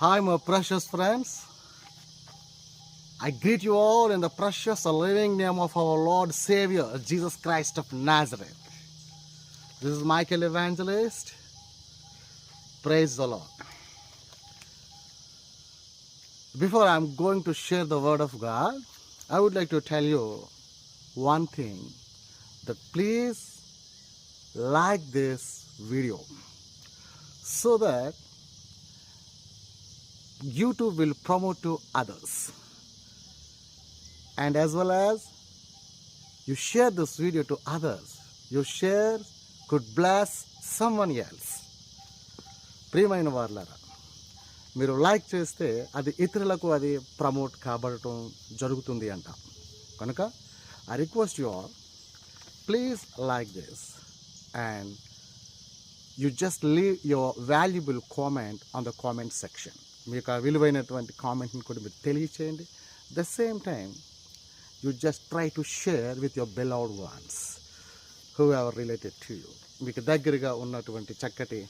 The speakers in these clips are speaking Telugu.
Hi, my precious friends. I greet you all in the precious and living name of our Lord Savior, Jesus Christ of Nazareth. This is Michael Evangelist. Praise the Lord. Before I'm going to share the word of God, I would like to tell you one thing, that please like this video so that YouTube will promote to others, and as well as you share this video to others. Your share could bless someone else. ప్రియమైన వారలారా, మీరు లైక్ చేస్తే అది ఇతరులకు అది ప్రమోట్ కాబడటం జరుగుతుంది అంట. కనుక I request you all, please like this and you just leave your valuable comment on the comment section. మీకు ఆ విలువైనటువంటి కామెంట్ని కూడా మీరు తెలియచేయండి. The same time you just try to share with your beloved ones who are related to you. మీకు దగ్గరగా ఉన్నటువంటి చక్కటి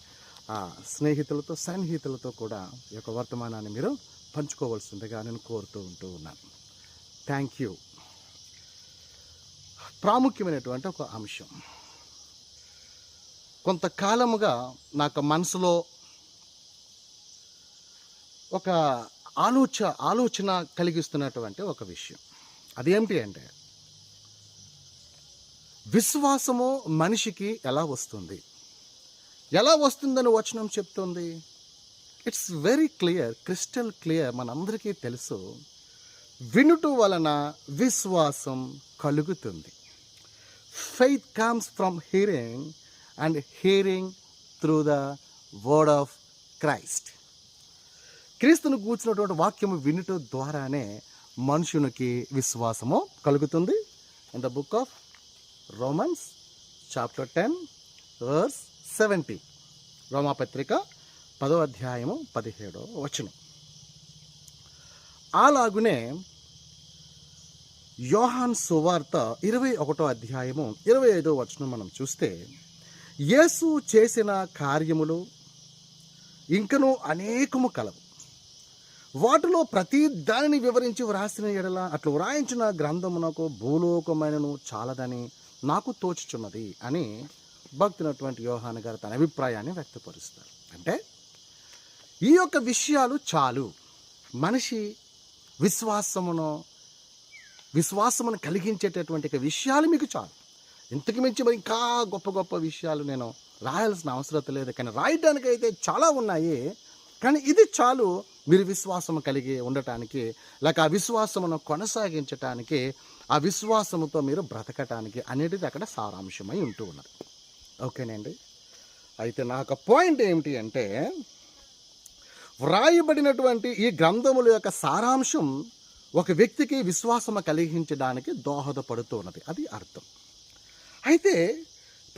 స్నేహితులతో సన్నిహితులతో కూడా ఈ యొక్క వర్తమానాన్ని మీరు పంచుకోవాల్సిందిగా నేను కోరుతూ ఉన్నాను. Thank you. ప్రాముఖ్యమైనటువంటి ఒక అంశం, కొంతకాలముగా నాకు మనసులో ఒక ఆలోచన కలిగిస్తున్నటువంటి ఒక విషయం. అదేమిటి అంటే, విశ్వాసము మనిషికి ఎలా వస్తుందని వచనం చెప్తుంది. It's very clear, crystal clear. మనందరికీ తెలుసు, వినుట వలన విశ్వాసం కలుగుతుంది. Faith comes from hearing and hearing through the word of Christ. క్రీస్తును కూర్చున్నటువంటి వాక్యము వినుట ద్వారానే మనుషునికి విశ్వాసము కలుగుతుంది. In the book of Romans chapter 10 verse 70, రోమాపత్రిక 10వ అధ్యాయము 17వ వచనం. అలాగునే యోహాన్ సువార్త 21వ అధ్యాయము 25వ వచనం మనం చూస్తే, యేసు చేసిన కార్యములు ఇంకనూ అనేకము కలవు, వాటిలో ప్రతి దానిని వివరించి వ్రాసిన ఎడల అట్లు వ్రాయించిన గ్రంథమునకు భూలోకమైనను చాలదని నాకు తోచుచున్నది అని భక్తునటువంటి యోహాను గారు తన అభిప్రాయాన్ని వ్యక్తపరుస్తారు. అంటే ఈ యొక్క విషయాలు చాలు, మనిషి విశ్వాసమును కలిగించేటటువంటి విషయాలు మీకు చాలు. ఇంతకు మించి మరి ఇంకా గొప్ప గొప్ప విషయాలు నేను రాయాల్సిన అవసరం లేదు, కానీ రాయడానికైతే చాలా ఉన్నాయి. కానీ ఇది చాలు మీరు విశ్వాసము కలిగి ఉండటానికి, లేక ఆ విశ్వాసమును కొనసాగించటానికి, ఆ విశ్వాసముతో మీరు బ్రతకటానికి అనేది అక్కడ సారాంశమై ఉంటూ ఉన్నది. ఓకేనండి. అయితే నాకు పాయింట్ ఏమిటి అంటే, వ్రాయబడినటువంటి ఈ గ్రంథముల యొక్క సారాంశం ఒక వ్యక్తికి విశ్వాసము కలిగించడానికి దోహదపడుతూ ఉన్నది, అది అర్థం. అయితే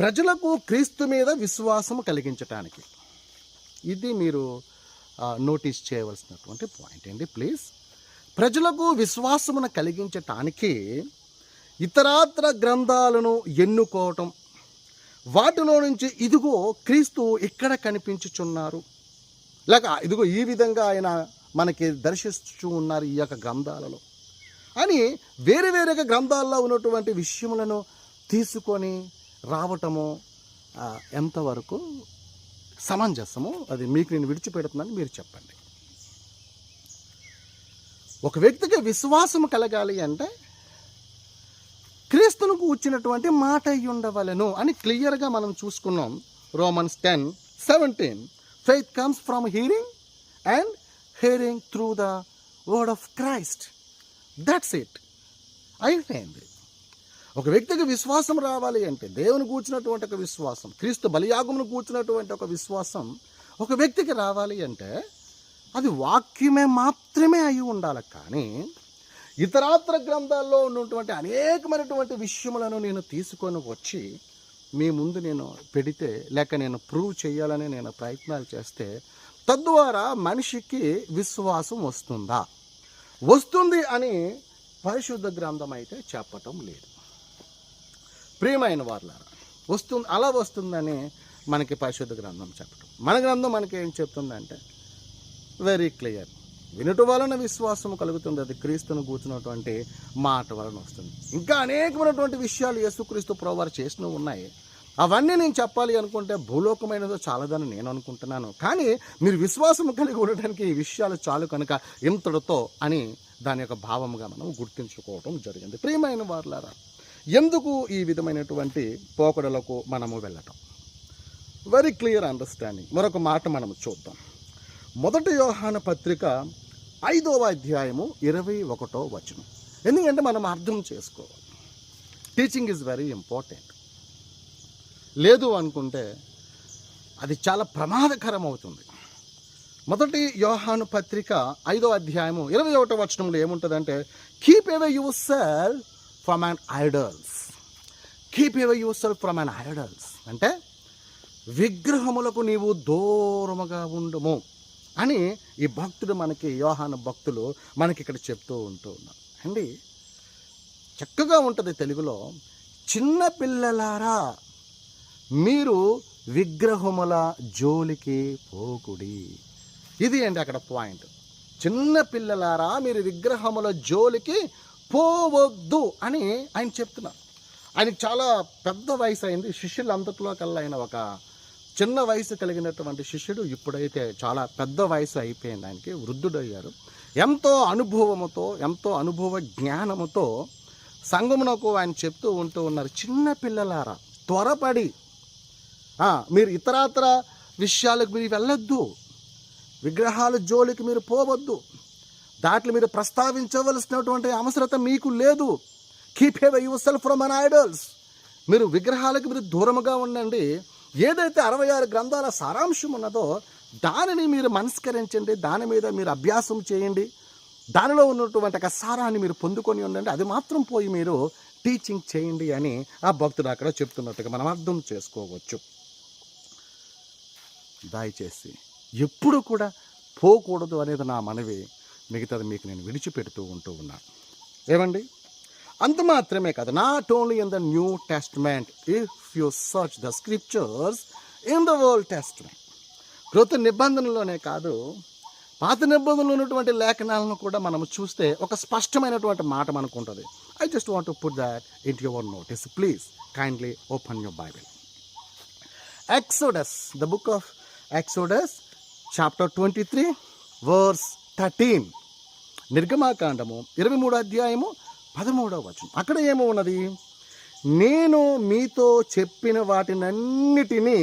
ప్రజలకు క్రీస్తు మీద విశ్వాసము కలిగించటానికి, ఇది మీరు నోటీస్ చేయవలసినటువంటి పాయింట్ అండి. ప్లీజ్, ప్రజలకు విశ్వాసమును కలిగించటానికి ఇతరాత్ర గ్రంథాలను ఎన్నుకోవటం, వాటిలో నుంచి ఇదిగో క్రీస్తు ఇక్కడ కనిపించుచున్నారు, లేక ఇదిగో ఈ విధంగా ఆయన మనకి దర్శిస్తూ ఉన్నారు ఈ యొక్క గ్రంథాలలో అని వేరువేరుగా గ్రంథాల్లో ఉన్నటువంటి విషయములను తీసుకొని రావటము ఎంతవరకు సమంజసము, అది మీకు నేను విడిచిపెడుతున్నాను, మీరు చెప్పండి. ఒక వ్యక్తికి విశ్వాసం కలగాలి అంటే క్రీస్తునికి వచ్చినటువంటి మాట అయి ఉండవలెను అని క్లియర్గా మనం చూసుకున్నాం. Romans 10:17, faith comes from hearing and hearing through the word of Christ. That's it, అయిపోయింది. ఒక వ్యక్తికి విశ్వాసం రావాలి అంటే, దేవుని కూర్చున్నటువంటి ఒక విశ్వాసం, క్రీస్తు బలియాగమును కూర్చున్నటువంటి ఒక విశ్వాసం ఒక వ్యక్తికి రావాలి అంటే అది వాక్యమే మాత్రమే అయి ఉండాలి. కానీ ఇతరాత్ర గ్రంథాల్లో ఉన్నటువంటి అనేకమైనటువంటి విషయములను నేను తీసుకొని వచ్చి మీ ముందు నేను పెడితే, లేక నేను ప్రూవ్ చేయాలని నేను ప్రయత్నాలు చేస్తే, తద్వారా మనిషికి విశ్వాసం వస్తుంది అని పరిశుద్ధ గ్రంథం అయితే చెప్పటం లేదు. ప్రియమైన వారలారా, అలా వస్తుందని మనకి పరిశుద్ధ గ్రంథం చెప్పడం. మన గ్రంథం మనకి ఏం చెప్తుందంటే, వెరీ క్లియర్. వినుట వలన విశ్వాసం కలుగుతుంది, అది క్రీస్తును కూర్చున్నటువంటి మాట వలన వస్తుంది. ఇంకా అనేకమైనటువంటి విషయాలు యేసుక్రీస్తు ప్రభువారు చేసినవి ఉన్నాయి. అవన్నీ నేను చెప్పాలి అనుకుంటే భూలోకమైనదో చాలదని నేను అనుకుంటున్నాను. కానీ మీరు విశ్వాసం కలిగి ఉండడానికి ఈ విషయాలు చాలు కనుక ఇంతటితో అని దాని యొక్క భావముగా మనం గుర్తించుకోవడం జరిగింది. ప్రియమైన వారులారా, ఎందుకు ఈ విధమైనటువంటి పోకడలకు మనము వెళ్ళటం? Very clear understanding. మరొక మాట మనము చూద్దాం. 1 యోహాను పత్రిక 5వ అధ్యాయము 21వ వచనం. ఎందుకంటే మనం అర్థం చేసుకోవాలి. Teaching is very important. లేదు అనుకుంటే అది చాలా ప్రమాదకరం అవుతుంది. 1 యోహాను పత్రిక 5వ అధ్యాయము 21వ వచనంలో ఏముంటుందంటే, keep away your self from an idols. Keep away your self from an idols అంటే విగ్రహములకు నీవు దూరముగా ఉండుము అని ఈ భక్తుడు మనకి, యోహాను భక్తులు మనకి ఇక్కడ చెప్తూ ఉన్నారు అండి. చక్కగా ఉంటుంది తెలుగులో, చిన్న పిల్లలారా మీరు విగ్రహముల జోలికి పోకుడి. ఇది అండి అక్కడ పాయింట్. చిన్న పిల్లలారా మీరు విగ్రహముల జోలికి పోవద్దు అని ఆయన చెప్తున్నారు. ఆయనకి చాలా పెద్ద వయసు అయింది. శిష్యులంతట్లో కల్లా ఆయన ఒక చిన్న వయసు కలిగినటువంటి శిష్యుడు. ఇప్పుడైతే చాలా పెద్ద వయసు అయిపోయింది, ఆయనకి వృద్ధుడయ్యారు. ఎంతో అనుభవముతో, ఎంతో అనుభవ జ్ఞానముతో సంఘమునకు ఆయన చెప్తూ ఉన్నారు, చిన్న పిల్లలారా త్వరపడి మీరు ఇతరాతర విషయాలకు మీరు వెళ్ళొద్దు, విగ్రహాల జోలికి మీరు పోవద్దు, దాంట్లో మీరు ప్రస్తావించవలసినటువంటి అవసరత మీకు లేదు. Keep away your self from an idols. మీరు విగ్రహాలకు మీరు దూరముగా ఉండండి. ఏదైతే 66 గ్రంథాల సారాంశం ఉన్నదో దానిని మీరు మనస్కరించండి, దాని మీద మీరు అభ్యాసం చేయండి, దానిలో ఉన్నటువంటి ఒక సారాన్ని మీరు పొందుకొని ఉండండి, అది మాత్రం పోయి మీరు టీచింగ్ చేయండి అని ఆ భక్తుడు అక్కడ చెప్తున్నట్టుగా మనం అర్థం చేసుకోవచ్చు. దయచేసి ఎప్పుడు కూడా పోకూడదు అనేది నా మనవి. మిగతాది మీకు నేను విడిచిపెడుతూ ఉన్నాను. ఏమండి, అంత మాత్రమే కాదు, not only in the new testament, if you search the scriptures in the old testament, కృత నిబంధనలోనే కాదు పాత నిబంధనలో ఉన్నటువంటి లేఖనాలను కూడా మనం చూస్తే ఒక స్పష్టమైనటువంటి మాట మనకు ఉంటుంది. I just want to put that in your notice. Please kindly open your Bible. Exodus, the book of Exodus, chapter 23, verse 13. నిర్గమాకాండము 23వ అధ్యాయము 13వ వచనం. అక్కడ ఏమో ఉన్నది, నేను మీతో చెప్పిన వాటినన్నిటినీ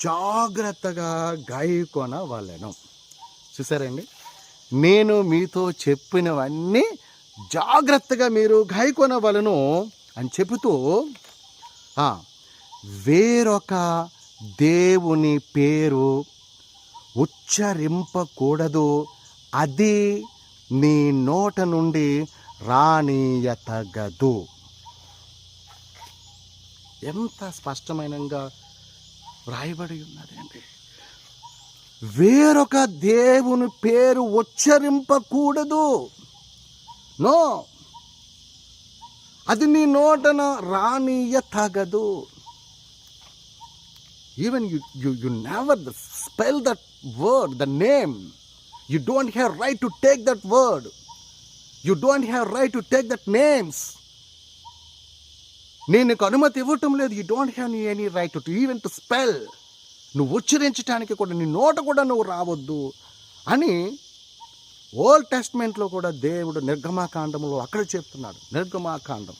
జాగ్రత్తగా గాయకొనవలెను. చూసారండి, నేను మీతో చెప్పినవన్నీ జాగ్రత్తగా మీరు గాయకొనవలెను అని చెబుతూ వేరొక దేవుని పేరు ఉచ్చరింపకూడదు, అది నీ నోట నుండి రానీయతగదు. ఎంత స్పష్టమైనగా వ్రాయబడి ఉన్నది అండి. వేరొక దేవుని పేరు ఉచ్చరింపకూడదు. నో, అది నీ నోటన రానీయతగదు. Even you never spell that word, the name. You don't have right to take that word. You don't have right to take that names. నేను నీకు అనుమతి ఇవ్వటం లేదు. You don't have any right to even to spell. నువ్వు ఉచ్చరించడానికి కూడా నీ నోట కూడా నువ్వు రావద్దు అని ఓల్డ్ టెస్ట్మెంట్లో కూడా దేవుడు నిర్గమాకాండంలో అక్కడ చెప్తున్నాడు. నిర్గమాకాండం,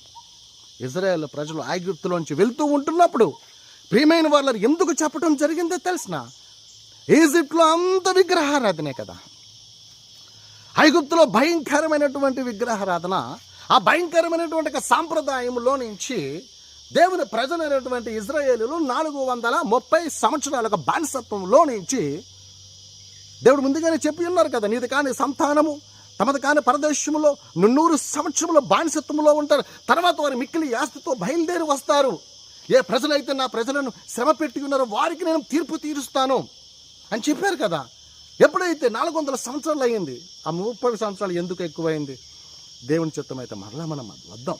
ఇజ్రాయేల్ ప్రజలు ఐగుప్తులోంచి వెళ్తూ ఉంటున్నప్పుడు ప్రియమైన వాళ్ళు ఎందుకు చెప్పడం జరిగిందో తెలిసిన, ఈజిప్ట్లో అంత విగ్రహారాధనే కదా, ఐగుప్తులో భయంకరమైనటువంటి విగ్రహారాధన. ఆ భయంకరమైనటువంటి సాంప్రదాయంలో నుంచి దేవుని ప్రజలైనటువంటి ఇజ్రాయేలీలు 430 సంవత్సరాల బానిసత్వంలో నుంచి దేవుడు ముందుగానే చెప్పి ఉన్నారు కదా, నీది కాని సంతానము తమది కాని పరదేశంలో 300 సంవత్సరంలో బానిసత్వంలో ఉంటారు, తర్వాత వారు మిక్కిలి ఆస్తితో బయలుదేరి వస్తారు. ఏ ప్రజలైతే నా ప్రజలను శ్రమ పెట్టి ఉన్నారో వారికి నేను తీర్పు తీరుస్తాను అని చెప్పారు కదా. ఎప్పుడైతే 400 సంవత్సరాలు అయ్యింది, ఆ 30 సంవత్సరాలు ఎందుకు ఎక్కువైంది? దేవుని చిత్తం అయితే మరలా మనం వద్దాం.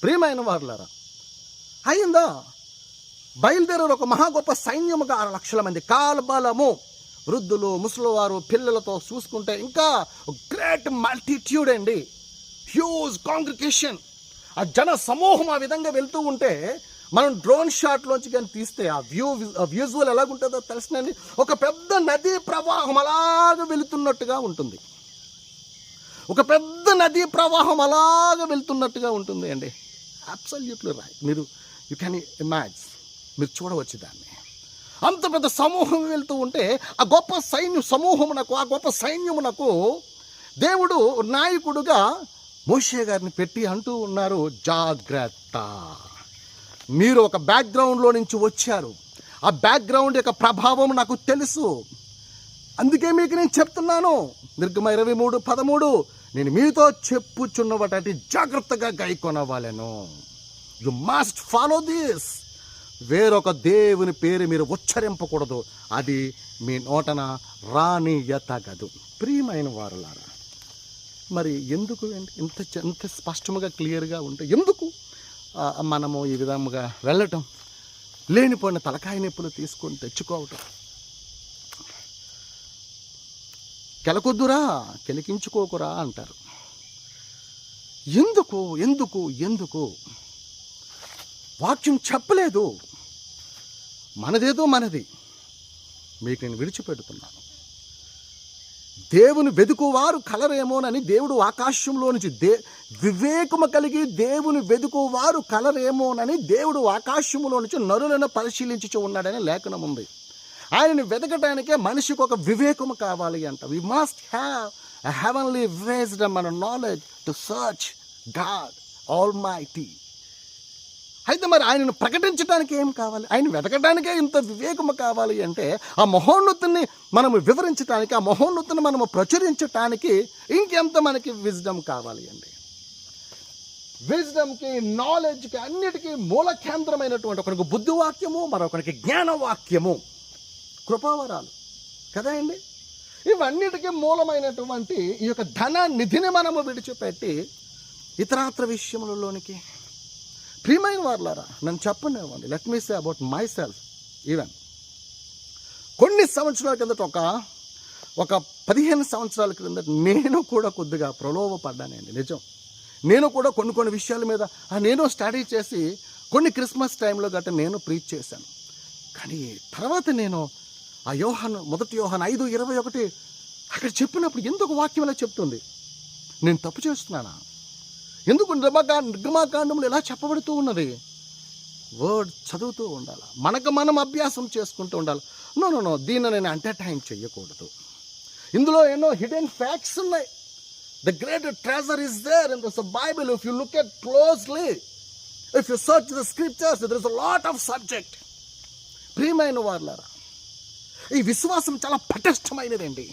ప్రియమైన వారులారా, అయిందా? బయలుదేరారు ఒక మహా గొప్ప సైన్యముగా 6 లక్షల మంది, కాల్బలము వృద్ధులు, ముసలివారు, పిల్లలతో చూసుకుంటే ఇంకా గ్రేట్ మల్టిట్యూడ్ అండి, హ్యూజ్ కాంగ్రిగేషన్. ఆ జన సమూహం ఆ విధంగా వెళ్తూ ఉంటే మనం డ్రోన్ షాట్లోంచి కానీ తీస్తే ఆ విజువల్ ఎలాగుంటుందో తెలుసునండి. ఒక పెద్ద నదీ ప్రవాహం అలాగ వెళుతున్నట్టుగా ఉంటుంది. ఒక పెద్ద నదీ ప్రవాహం అలాగ వెళ్తున్నట్టుగా ఉంటుంది అండి. Absolutely right. You can imagine, మీరు చూడవచ్చు దాన్ని. అంత పెద్ద సమూహం వెళ్తూ ఉంటే ఆ గొప్ప సైన్యమునకు దేవుడు నాయకుడుగా మోషే గారిని పెట్టి అంటూ ఉన్నారు, జాగ్రత్త, మీరు ఒక బ్యాక్గ్రౌండ్లో నుంచి వచ్చారు, ఆ బ్యాక్గ్రౌండ్ యొక్క ప్రభావం నాకు తెలుసు, అందుకే మీకు నేను చెప్తున్నాను. నిర్గమ 23:13, నేను మీతో చెప్పుచున్నవాటి జాగ్రత్తగా గైకొనవాలను. You must follow this. వేరొక దేవుని పేరు మీరు ఉచ్చరింపకూడదు, అది మీ నోటన రానియతగదు. ప్రియమైన వారులారా, మరి ఎందుకు ఇంత స్పష్టంగా క్లియర్గా ఉంటే ఎందుకు మనము ఈ విధముగా వెళ్ళటం, లేనిపోయిన తలకాయ నొప్పులు తీసుకొని తెచ్చుకోవటం? కెలకొద్దురా, కెలికించుకోకురా అంటారు. ఎందుకు ఎందుకు ఎందుకు? వాక్యం చెప్పలేదు, మనదేదో మనది. మీకు నేను విడిచిపెడుతున్నాను. దేవుని వెదుకువారు కలరేమోనని దేవుడు ఆకాశంలో నుంచి వివేకము కలిగి దేవుని వెదుకువారు కలరేమోనని దేవుడు ఆకాశంలో నుంచి నరులను పరిశీలించుచు ఉన్నాడని లేఖనం ఉంది. ఆయనను వెతకటానికే మనిషికి ఒక వివేకము కావాలి అంట. We must have a heavenly wisdom and knowledge to search God almighty. అయితే మరి ఆయనను ప్రకటించడానికి ఏం కావాలి? ఆయన వెతకడానికే ఇంత వివేకము కావాలి అంటే ఆ మహోన్నతుని మనము వివరించడానికి, ఆ మహోన్నతుని మనము ప్రచురించటానికి ఇంకెంత మనకి విజ్డమ్ కావాలి అండి. విజ్డమ్కి, నాలెడ్జ్కి, అన్నిటికీ మూల కేంద్రమైనటువంటి ఒకరికి బుద్ధివాక్యము, మరొకరికి జ్ఞానవాక్యము, కృపావరాలు కదా అండి. ఇవన్నిటికీ మూలమైనటువంటి ఈ యొక్క ధన నిధిని మనము విడిచిపెట్టి ఇతరాత్ర విషయములలోనికి, ప్రియమైన వారులారా, నన్ను చెప్పండి, let me say about my self. Even కొన్ని సంవత్సరాల కిందట, ఒక 15 సంవత్సరాల క్రిందట నేను కూడా కొద్దిగా ప్రలోభపడ్డానండి, నిజం. నేను కూడా కొన్ని విషయాల మీద నేను స్టడీ చేసి కొన్ని క్రిస్మస్ టైంలో గట్రా నేను ప్రీచ్ చేశాను. కానీ తర్వాత నేను ఆ మొదటి యోహాను 5:21 అక్కడ చెప్పినప్పుడు ఎందుకు వాక్యం ఇలా చెప్తుంది? నేను తప్పు చేస్తున్నానా? ఎందుకు నిర్గమాకాండంలో ఎలా చెప్పబడుతూ ఉన్నది? వర్డ్ చదువుతూ ఉండాలి, మనం అభ్యాసం చేసుకుంటూ ఉండాలి. నో, దీన్ని నేను ఎంటర్టైన్ చేయకూడదు. ఇందులో ఎన్నో హిడెన్ ఫ్యాక్ట్స్ ఉన్నాయి. The great treasure is there in this Bible. If you look at closely, if you search the scriptures, there is a lot of subject. ప్రియమైన వారులారా, ఈ విశ్వాసం చాలా పటిష్టమైనదండి.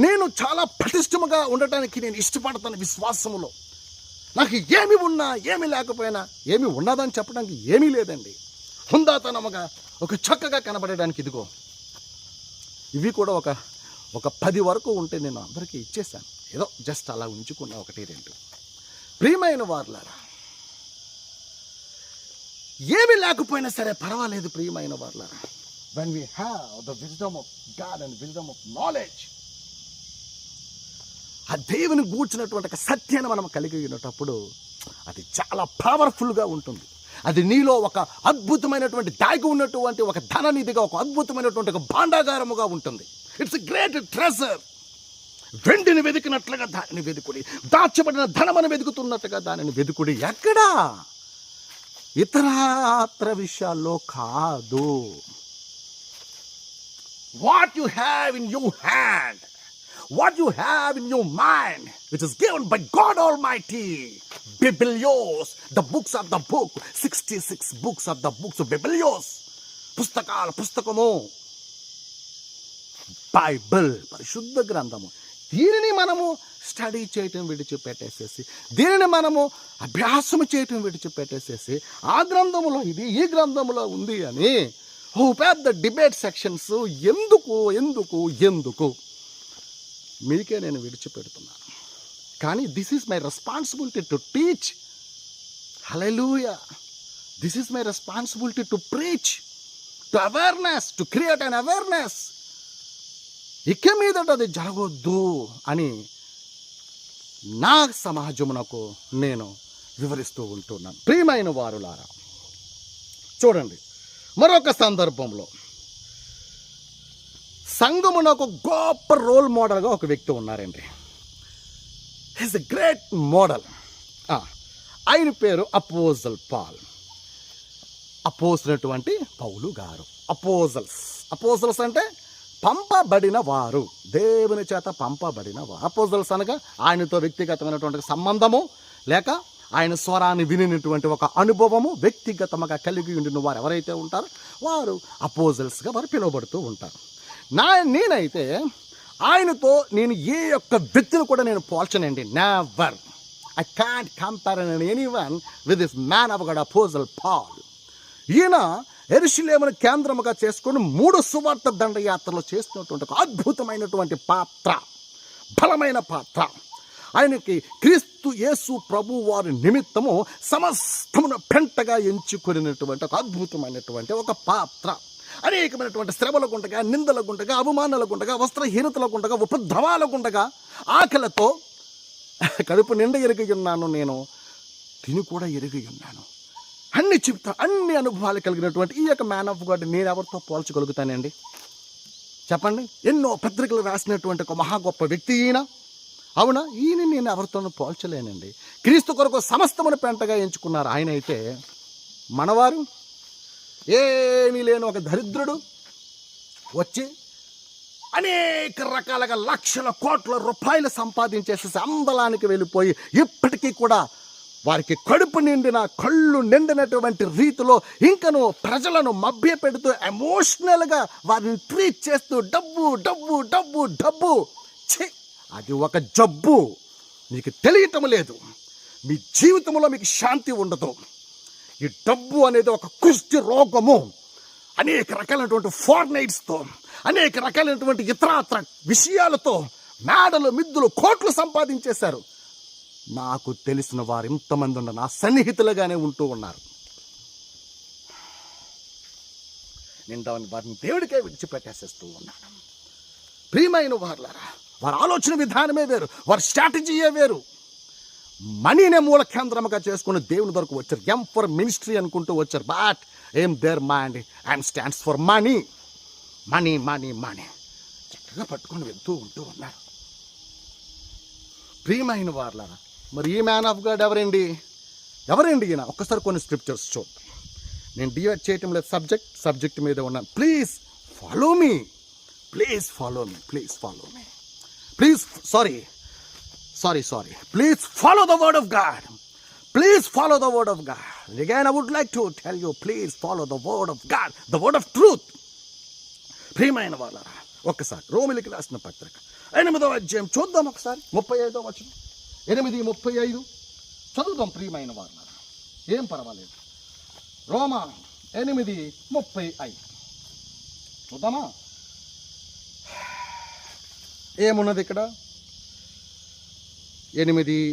నేను చాలా పటిష్టముగా ఉండటానికి నేను ఇష్టపడతాను విశ్వాసములో. నాకు ఏమి ఉన్నా ఏమి లేకపోయినా, ఏమి ఉన్నదని చెప్పడానికి ఏమీ లేదండి. హుందాతనముగా ఒక చక్కగా కనబడడానికి ఇదిగో ఇవి కూడా ఒక 10 వరకు ఉంటే నేను అందరికీ ఇచ్చేసాను. ఏదో జస్ట్ అలా ఉంచుకున్న 1-2. ప్రియమైన వారులారా, ఏమి లేకపోయినా సరే పర్వాలేదు. ప్రియమైన వారులారా, when we have the wisdom of God and wisdom of knowledge, ఆ దేవుని గూర్చినటువంటి సత్యాన్ని మనం కలిగి ఉన్నప్పుడు అది చాలా పవర్ఫుల్గా ఉంటుంది. అది నీలో ఒక అద్భుతమైనటువంటి దాగి ఉన్నటువంటి ఒక ధననిధిగా, ఒక అద్భుతమైనటువంటి ఒక భాండాగారముగా ఉంటుంది. It's a great treasure. వెండిని వెతికినట్లుగా దానిని వెతుకుడి, దాచబడిన ధనమని వెతుకుతున్నట్టుగా దానిని వెతుకుడి. ఎక్కడా? ఇతరాత్ర విషయాల్లో కాదు. What you have in your hand, what you have in your mind, which is given by God Almighty. Biblios, the books of the book, 66 books of the books of Biblios. పుస్తకము బైబిల్, పరిశుద్ధ గ్రంథము. దీనిని మనము స్టడీ చేయటం విడిచిపెట్టేసేసి, దీనిని మనము అభ్యాసము చేయటం విడిచిపెట్టేసేసి, ఆ గ్రంథములో ఇది, ఈ గ్రంథములో ఉంది అని పెద్ద డిబేట్ సెక్షన్స్ ఎందుకు మీకే నేను విడిచిపెడుతున్నాను. కానీ this is my responsibility to teach. Hallelujah. This is my responsibility to preach. To awareness, to create an awareness. ఇక మీదట అది జరగొద్దు అని నా సమాజమునకు నేను వివరిస్తూ ఉంటున్నాను. ప్రియమైన వారులారా, చూడండి, మరొక సందర్భంలో సంఘమునకు గొప్ప రోల్ మోడల్గా ఒక వ్యక్తి ఉన్నారండి. Is a great model. ఆయన పేరు అపోజల్ పాల్. అపోజినటువంటి పౌలు గారు. అపోజల్స్ అంటే పంపబడిన వారు, దేవుని చేత పంపబడిన వారు. అపోజల్స్ అనగా ఆయనతో వ్యక్తిగతమైనటువంటి సంబంధము, లేక ఆయన స్వరాన్ని వినినటువంటి ఒక అనుభవము వ్యక్తిగతంగా కలిగి ఉండిన వారు ఎవరైతే ఉంటారో వారు అపోజల్స్గా వారు పిలువబడుతూ ఉంటారు. నేనైతే ఆయనతో నేను ఏ ఒక్క వ్యక్తిని కూడా నేను పోల్చనండి. Never. I can't compare anyone with this man of God apostle Paul. ఈయన యెరూషలేమును కేంద్రముగా చేసుకొని 3 సువార్త దండయాత్రలు చేస్తున్నటువంటి ఒక అద్భుతమైనటువంటి పాత్ర, బలమైన పాత్ర. ఆయనకి క్రీస్తు యేసు ప్రభు వారి నిమిత్తము సమస్తమును పెంటగా ఎంచుకునేటువంటి ఒక అద్భుతమైనటువంటి ఒక పాత్ర. అనేకమైనటువంటి శ్రమల గుంటగా, నిందల గుంటగా, అవమానాల గుంటగా, వస్త్రహీనతల గుంటగా, ఉపద్రవాల గుంటగా, ఆకలితో కడుపు నిండా ఎరిగి ఉన్నాను, నేను తిని కూడా ఎరిగి ఉన్నాను. అన్ని చెప్తా, అన్ని అనుభవాలు కలిగినటువంటి ఈ యొక్క మ్యాన్ ఆఫ్ గాడ్ నేను ఎవరితో పోల్చగలుగుతానండి? చెప్పండి. ఎన్నో పత్రికలు రాసినటువంటి ఒక మహా గొప్ప వ్యక్తి ఈయన. అవునా? ఈయన నేను ఎవరితోనూ పోల్చలేనండి. క్రీస్తు కొరకు సమస్తమును పెంటగా ఎంచుకున్నారు. ఆయన అయితే మనవారు ఏమీ లేని ఒక దరిద్రుడు వచ్చి అనేక రకాలుగా లక్షల కోట్ల రూపాయలు సంపాదించేసేసి అందలానికి వెళ్ళిపోయి ఇప్పటికీ కూడా వారికి కడుపు నిండిన, కళ్ళు నిండినటువంటి రీతిలో ఇంకను ప్రజలను మభ్యపెడుతూ ఎమోషనల్గా వారిని ట్రీట్ చేస్తూ డబ్బు డబ్బు డబ్బు డబ్బు. ఛీ, అది ఒక జబ్బు. మీకు తెలియటం లేదు. మీ జీవితంలో మీకు శాంతి ఉండదు. ఈ డబ్బు అనేది ఒక కుష్టి రోగము. అనేక రకాలైనటువంటి ఫార్నైట్స్తో, అనేక రకాలైనటువంటి ఇతరాత్ర విషయాలతో మేడలు, మిద్దులు, కోట్లు సంపాదించేశారు. నాకు తెలిసిన వారు ఇంతమంది ఉన్న నా సన్నిహితులుగానే ఉంటూ ఉన్నారు. నేను వారిని దేవుడికే విడిచిపెట్టేసేస్తూ ఉన్నాను. ప్రియమైన వారులారా, వారి ఆలోచన విధానమే వేరు, వారి స్ట్రాటజీయే వేరు. మనీనే మూల కేంద్రముగా చేసుకుని దేవుని వరకు వచ్చారు. ఎం ఫర్ మినిస్ట్రీ అనుకుంటూ వచ్చారు. బట్ ఏం their mind and stands for money, money money money చక్కగా పట్టుకొని వెళ్తూ ఉంటూ ఉన్నారు. ప్రియమైన వారులారా, మరి ఈ మ్యాన్ ఆఫ్ గాడ్ ఎవరండి ఈయన? ఒక్కసారి కొన్ని స్క్రిప్చర్స్ చూద్దాం. నేను డివైడ్ చేయటం లేదు, సబ్జెక్ట్ మీద ఉన్నాను. Please follow me. Please follow me. Please follow me. Please follow the word of God. Please follow the word of God. Again, I would like to tell you, please follow the word of God, the word of truth. ప్రియమైన వాళ్ళారా, ఒక్కసారి రోమిలికి రాసిన పత్రిక 8వ అధ్యాయం చూద్దాం. ఒకసారి 35వ వచనం, 8:35 చదువుదాం. ప్రియమైన వాళ్ళారా, ఏం పర్వాలేదు. రోమా 8:35 చూద్దామా? ఏమున్నది ఇక్కడ? 8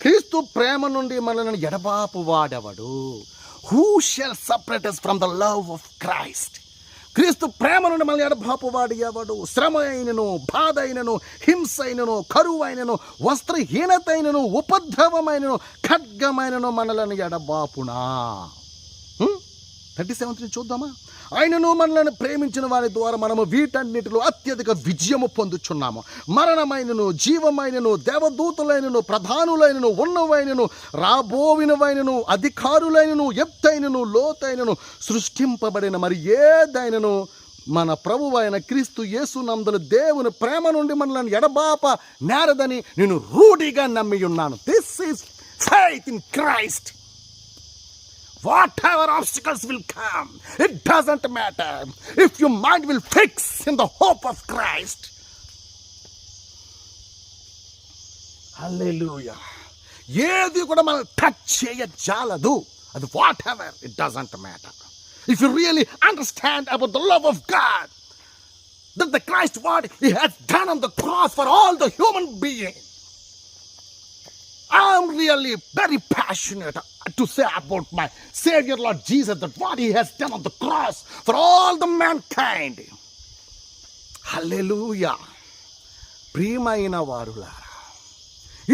క్రీస్తు ప్రేమ నుండి మనల్ని ఎడబాపు వాడెవడు? Who shall separate us from the love of Christ? క్రీస్తు ప్రేమ నుండి మనల్ని ఎడబాపు వాడు ఎవడు? శ్రమ అయినను, బాధ అయినను, హింస అయినను, కరువు అయినను, వస్త్రహీనత అయినను, ఉపద్రవమైనను, ఖడ్గమైనను మనలను ఎడబాపునా? 37 చూద్దామా? ఆయనను మనల్ని ప్రేమించిన వారి ద్వారా మనము వీటన్నిటిలో అత్యధిక విజయము పొందుచున్నాము. మరణమైనను, జీవమైనను, దేవదూతులైనను, ప్రధానులైనను, ఉన్నవైనను, రాబోవినవైనను, అధికారులైనను, ఎత్తైనను, లోతైనను, సృష్టింపబడిన మరి ఏదైనను మన ప్రభువైన క్రీస్తు యేసునందుల దేవుని ప్రేమ నుండి మనల్ని ఎడబాప నేరదని నేను రూఢిగా నమ్మి ఉన్నాను. This is faith in Christ. Whatever obstacles will come, it doesn't matter if your mind will fix in the hope of Christ. Hallelujah. ఏది కూడా మనం టచ్ చేయజాలదు. అది whatever, it doesn't matter. If you really understand about the love of God, that the Christ what he has done on the cross for all the human beings, I am am really very passionate to say about my Savior Lord Jesus, that what He has done on the cross for all the mankind. హల్లెలూయా. ప్రియమైన వారులారా,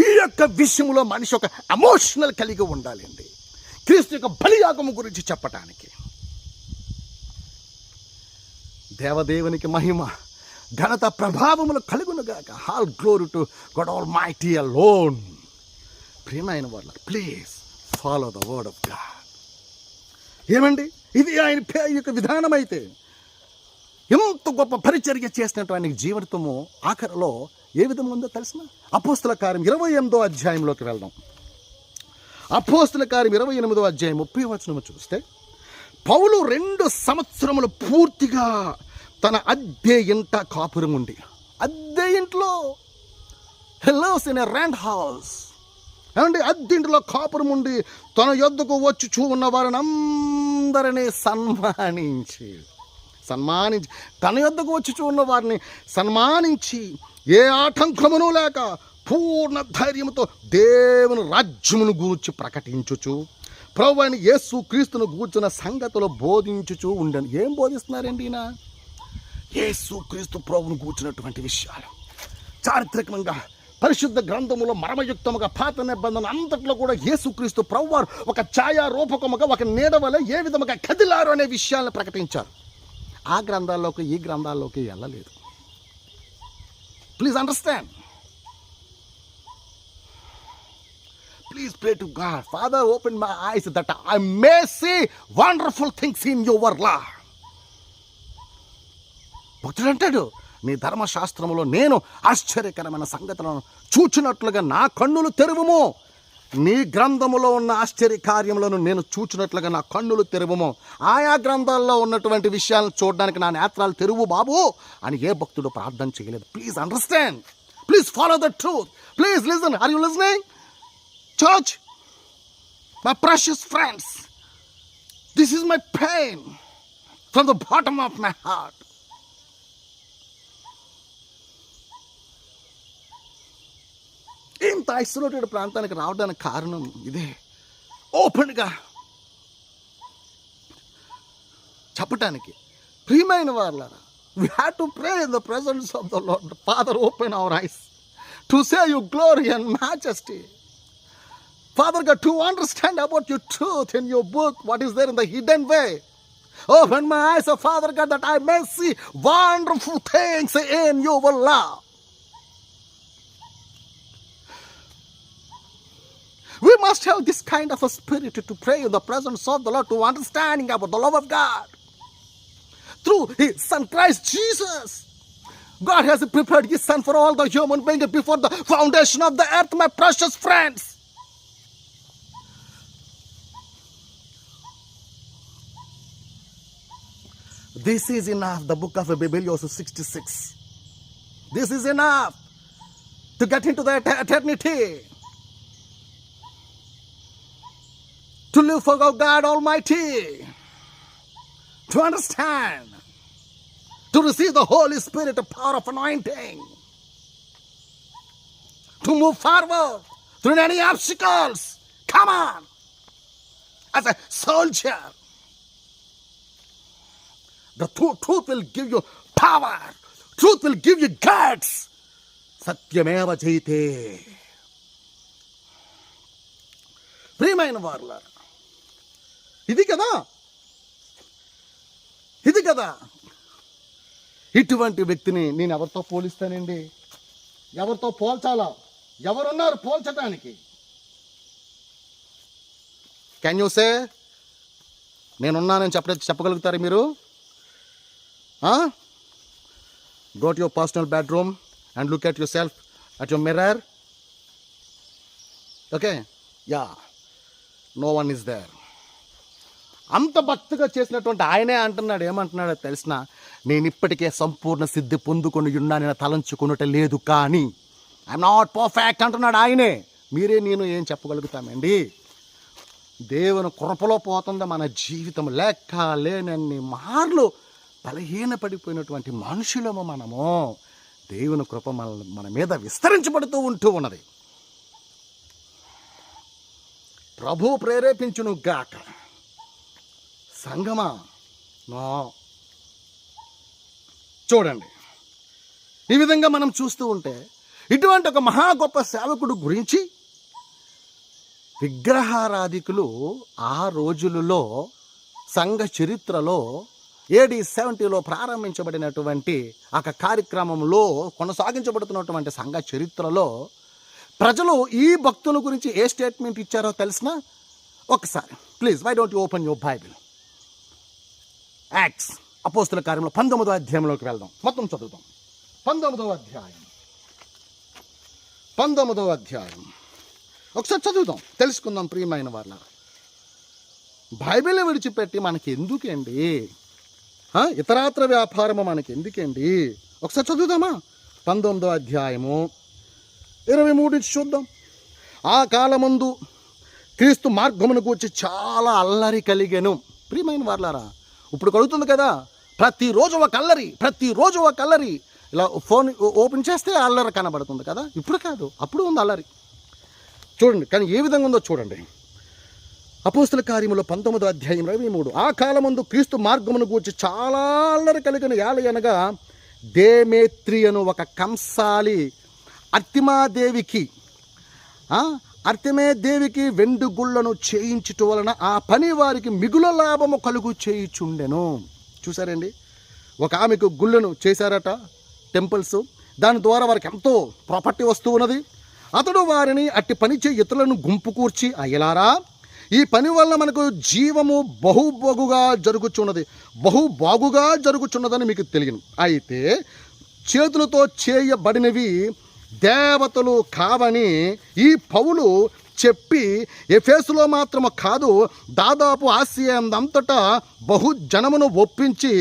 ఈ యొక్క విషయంలో మనిషి ఒక ఎమోషనల్ కలిగి ఉండాలండి క్రీస్తు యొక్క బలియాగము గురించి చెప్పటానికి. దేవదేవునికి మహిమ ఘనత ప్రభావములు కలుగునుగాక. All glory to God almighty alone. ప్రియమైన వాళ్ళ, please follow the word of God. ఏమండి, ఇది ఆయన యొక్క విధానం అయితే ఎంత గొప్ప పరిచర్య చేసినటువంటి జీవితము ఆఖరిలో ఏ విధంగా ఉందో తెలిసిన? అపోస్తల కార్యం 28వ అధ్యాయంలోకి వెళ్దాం. అపోస్తల కార్యం 28వ అధ్యాయం 30వ వచనం చూస్తే, పౌలు 2 సంవత్సరములు పూర్తిగా తన అద్దె ఇంట కాపురం ఉండి, అద్దె ఇంట్లో హెల్లోస్ ఇన్ ఎ రెంట్ హౌస్, ఏమండి, అద్దెంటిలో కాపురం ఉండి తన యొద్దకు వచ్చి ఉన్న వారిని అందరినీ సన్మానించి తన యొద్దకు వచ్చి ఉన్న వారిని సన్మానించి ఏ ఆటంకమును లేక పూర్ణ ధైర్యంతో దేవుని రాజ్యమును గూర్చి ప్రకటించుచు ప్రభువైన యేసు క్రీస్తును గూర్చిన సంగతులు బోధించుచు ఉండను. ఏం బోధిస్తున్నారండి ఈయన? యేసు క్రీస్తు ప్రభువును గూర్చినటువంటి విషయాలు చారిత్రకంగా పరిశుద్ధ గ్రంథములో మర్మయుక్తముగా పాత నిబంధన అంతట్లో కూడా యేసుక్రీస్తు ప్రభువారు ఒక ఛాయారూపకముగా ఒక నీడ వలె ఏ విధముగా కదిలారు అనే విషయాలను ప్రకటించారు. ఆ గ్రంథాల్లోకి ఈ గ్రంథాల్లోకి వెళ్ళలేదు. Please understand. Please pray to God. Father, open my eyes that I may see wonderful things in your law. భక్తుడు అంటాడు, నీ ధర్మశాస్త్రములో నేను ఆశ్చర్యకరమైన సంగతులను చూచినట్లుగా నా కన్నులు తెరువుము. నీ గ్రంథములో ఉన్న ఆశ్చర్య కార్యములను నేను చూచినట్లుగా నా కన్నులు తెరువుము. ఆయా గ్రంథాల్లో ఉన్నటువంటి విషయాలను చూడడానికి నా నేత్రాలు తెరువు బాబు అని ఏ భక్తుడు ప్రార్థన చేయలేదు. Please understand. Please follow the truth. Please listen. Are you listening? Church, my precious friends, this is my pain from the bottom of my heart. ఇంత ఐసోలేటెడ్ ప్రాంతానికి రావడానికి కారణం ఇదే. ఓపెన్గా చెప్పటానికి. ప్రియమైన వారులారా, we have to pray in the presence of the Lord. Father, open our eyes to see your glory and majesty. Father God, to understand about your truth in your book, what is there in the hidden way. Open my eyes, oh Father God, that I may see wonderful things in your love. We must have this kind of a spirit to pray in the presence of the Lord, to understanding about the love of God. Through His Son Christ Jesus, God has prepared His Son for all the human beings before the foundation of the earth, my precious friends. This is enough, the book of Babylon 66. This is enough to get into the eternity. To live for God Almighty. To understand. To receive the Holy Spirit, the power of anointing. To move forward through any obstacles. Come on. As a soldier. The truth will give you power. Truth will give you guts. Satyameva jayate. ప్రియమైన వారులారా, ఇది కదా ఇటువంటి వ్యక్తిని నేను ఎవరితో పోలిస్తానండి? ఎవరితో పోల్చాలా? ఎవరున్నారు పోల్చడానికి? Can you say? నేనున్నానని చెప్పగలుగుతారు మీరు? Go to your personal bedroom and look at yourself at your mirror. Okay? Yeah. No one is there. అంత భక్తిగా చేసినటువంటి ఆయనే అంటున్నాడు, ఏమంటున్నాడో తెలిసిన, నేను ఇప్పటికే సంపూర్ణ సిద్ధి పొందుకొని ఉన్నానని తలంచుకున్నట లేదు, కానీ ఐఎమ్ నాట్ పర్ఫెక్ట్ అంటున్నాడు ఆయనే. మీరే నేను ఏం చెప్పగలుగుతామండి? దేవుని కృపలో పోతుంది మన జీవితం. లెక్క లేనన్ని మార్లు బలహీన పడిపోయినటువంటి మనుషులము మనము. దేవుని కృప మన మీద విస్తరించబడుతూ ఉంటూ ఉన్నది. ప్రభు ప్రేరేపించును గాక. సంగమా నో. చూడండి, ఈ విధంగా మనం చూస్తూ ఉంటే ఇటువంటి ఒక మహా గొప్ప సేవకుడు గురించి విగ్రహారాధికులు ఆ రోజులలో సంఘ చరిత్రలో AD 70లో ప్రారంభించబడినటువంటి ఒక కార్యక్రమంలో కొనసాగించబడుతున్నటువంటి సంఘ చరిత్రలో ప్రజలు ఈ భక్తుల గురించి ఏ స్టేట్మెంట్ ఇచ్చారో తెలిసిన? ఒకసారి please, why don't you open your Bible. Acts అపోస్తుల కార్యంలో 19వ అధ్యాయంలోకి వెళ్దాం. మొత్తం చదువుతాం. 19వ అధ్యాయం ఒకసారి చదువుదాం, తెలుసుకుందాం. ప్రియమైన వాళ్ళ, బైబిల్ విడిచిపెట్టి మనకి ఎందుకండి ఇతరాత్ర వ్యాపారము, మనకి ఎందుకండి? ఒకసారి చదువుదామా? 19వ అధ్యాయము 23 నుంచి చూద్దాం. ఆ కాలమందు క్రీస్తు మార్గమునకు వచ్చి చాలా అల్లరి కలిగెను. ప్రియమైన వాళ్ళారా, ఇప్పుడు కలుగుతుంది కదా, ప్రతిరోజు ఒక అల్లరి. ఇలా ఫోన్ ఓపెన్ చేస్తే అల్లరి కనబడుతుంది కదా. ఇప్పుడు కాదు, అప్పుడు ఉంది అల్లరి. చూడండి, కానీ ఏ విధంగా ఉందో చూడండి. అపోస్తుల కార్యములో 19వ అధ్యాయం 23. ఆ కాలమందు క్రీస్తు మార్గమును గూర్చి చాలా అల్లరి కలిగిన యాలయనగా దేమేత్రి అను ఒక కంసాలి అర్తిమేదేవికి వెండుగుళ్లను చేయించుట వలన ఆ పని వారికి మిగుల లాభము కలుగు చేయుచుండెను. చూసారండి, ఒక ఆమెకు గుళ్ళను చేశారట, టెంపుల్స్. దాని ద్వారా వారికి ఎంతో ప్రాపర్టీ వస్తూ ఉన్నది. అతడు వారిని అట్టి పని చేయి ఇతరులను గుంపు కూర్చి, అయ్యలారా, ఈ పని వల్ల మనకు జీవము బహుబాగుగా జరుగుచున్నదని మీకు తెలియను. అయితే చేతులతో చేయబడినవి దేవతలు కావని ఈ పౌలు చెప్పి ఎఫెసులో మాత్రము కాదు, దాదాపు ఆసియా అంతటా బహుజనమును ఒప్పించి